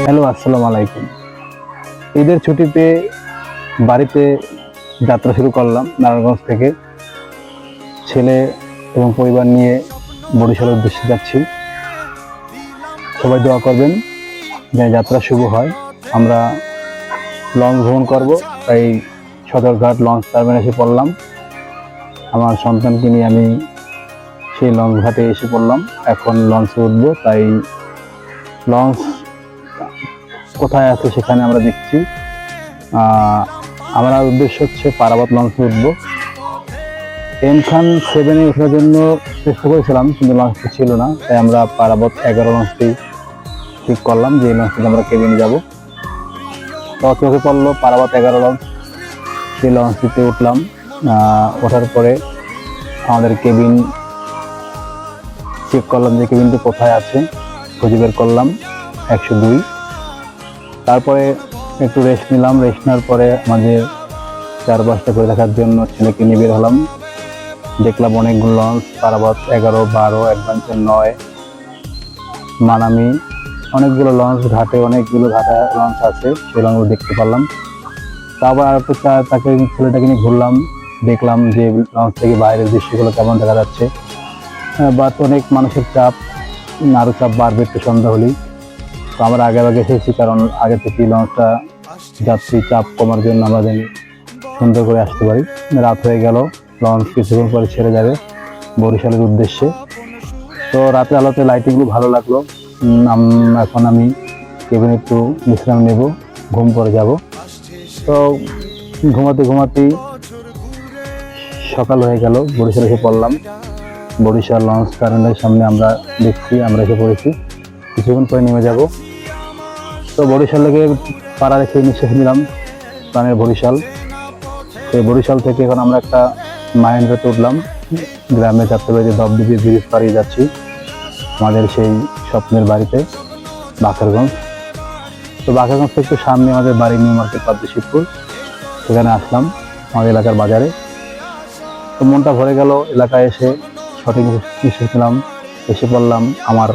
Hello, আসসালামু আলাইকুম। ঈদের ছুটিতে বাড়িতে যাত্রা শুরু করলাম নারায়ণগঞ্জ থেকে। ছেলে এবং পরিবার নিয়ে বরিশালের উদ্দেশ্যে যাচ্ছি। সবাই দোয়া করবেন যেন যাত্রা শুভ হয়। আমরা লঞ্চ ভ্রমণ করব, তাই সদরঘাট লঞ্চ টার্মিনালে এসে পড়লাম। আমার সন্তানকে নিয়ে আমি সেই লঞ্চ ঘাটে এসে পড়লাম। এখন লঞ্চে উঠবো, তাই লঞ্চ কোথায় আছে সেখানে আমরা দেখছি। আমার উদ্দেশ্য হচ্ছে পারাবত লঞ্চে উঠবো। এম-খান 7-এ ওঠার জন্য চেষ্টা করেছিলাম, কিন্তু লঞ্চটি ছিল না, তাই আমরা পারাবত 11 লঞ্চটি ঠিক করলাম যে এই লঞ্চটিতে আমরা কেবিনে যাব। তো চোখে পড়লো পারাবত 11 লঞ্চ। সেই লঞ্চটিতে উঠলাম। ওঠার পরে আমাদের কেবিন চেক করলাম যে কেবিনটি কোথায় আছে, খুঁজে বের করলাম 102। তারপরে একটু রেস্ট নিলাম। রেস্ট নেওয়ার পরে আমাদের চারপাশটা করে দেখার জন্য ছেলেকে নিয়ে বের হলাম। দেখলাম অনেকগুলো লঞ্চ, পারাবত 11, 12, অ্যাডভেঞ্চার 9, মানামি, অনেকগুলো লঞ্চ ঘাটে, অনেকগুলো ঘাটা লঞ্চ আছে, সেই লঞ্চগুলো দেখতে পারলাম। তারপর আর একটু তাকে ছেলেটাকে নিয়ে ঘুরলাম, দেখলাম যে লঞ্চ থেকে বাইরের দৃশ্যগুলো কেমন দেখা যাচ্ছে। বাট অনেক মানুষের চাপ, আরও চাপ বাড়বে একটু সন্ধ্যা হলেই। তো আমরা আগে এসেছি, কারণ আগে থেকে লঞ্চটা যাত্রী চাপ কমার জন্য আমরা যেন সুন্দর করে আসতে পারি। রাত হয়ে গেল, লঞ্চ কিছুক্ষণ পরে ছেড়ে যাবে বরিশালের উদ্দেশ্যে। তো রাতের আলোতে লাইটিংগুলো ভালো লাগলো। এখন আমি কেবিনে একটু বিশ্রাম নেব, ঘুম পড়ে যাব। তো ঘুমাতেই সকাল হয়ে গেল, বরিশাল এসে পড়লাম। বরিশাল লঞ্চ টার্মিনালের সামনে আমরা দেখছি, আমরা এসে পড়েছি, কিছুক্ষণ পরে নেমে যাব। তো বরিশাল থেকে পাড়া রেখে নিঃশ্বাস নিলাম, প্রাণের বরিশাল। সেই বরিশাল থেকে এখন আমরা একটা মাহেন্দ্রাতে উঠলাম। গ্রামে যাত্রাবাড়িতে দপদপিয়ে ব্রিজ পাড়িয়ে যাচ্ছি আমাদের সেই স্বপ্নের বাড়িতে, বাকেরগঞ্জ। তো বাকেরগঞ্জ থেকে একটু সামনে আমাদের বাড়ি, নিউ মার্কেট, পাদ্মশিবপুর। সেখানে আসলাম আমাদের এলাকার বাজারে। তো মনটা ভরে গেল এলাকায় এসে, সঠিক নিঃশ্বাস নিলাম। এসে পড়লাম আমার